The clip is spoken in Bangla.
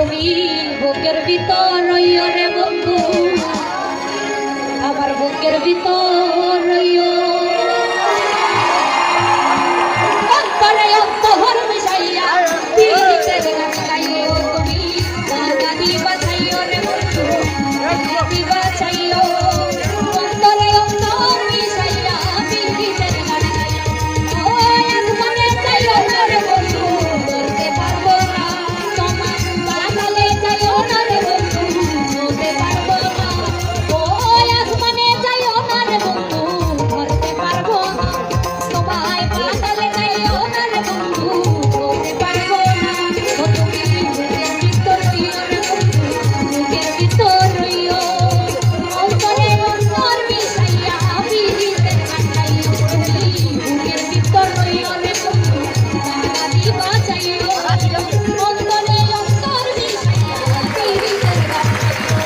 তুমি বুকের ভিতর রইও রে বন্ধু, আমার বুকের ভিতর রইও, অন্তরে অন্তর মিশাইয়া পিরিতের গান গাইও, তুমি গাদি বাজাইও রে বন্ধু, গাদি বাজাইও, অন্তরে অন্তর মিশাইয়া পিরিতের গান গাইও, ও আসমানে যাইও না রে বন্ধু, ধরতে পারবো না তোমার, পাতালে যাইও না রে বন্ধু, ধরতে পারবো না, ও আসমানে যাইও না রে বন্ধু, ধরতে পারবো না তোমায়, পাতালে যাইও না রে বন্ধু, ধরতে পারবো না, ও তুমি বুকের ভিতর রইও রে বন্ধু, বুকের ভিতর রইও, অন্তরে অন্তর মিশাইয়া পিরিতের গান গাইও, তুমি বুকের ভিতর রইও রে বন্ধু, গাদি বাজাইও, অন্তরে অন্তর মিশাইয়া পিরিতের গান গাইও।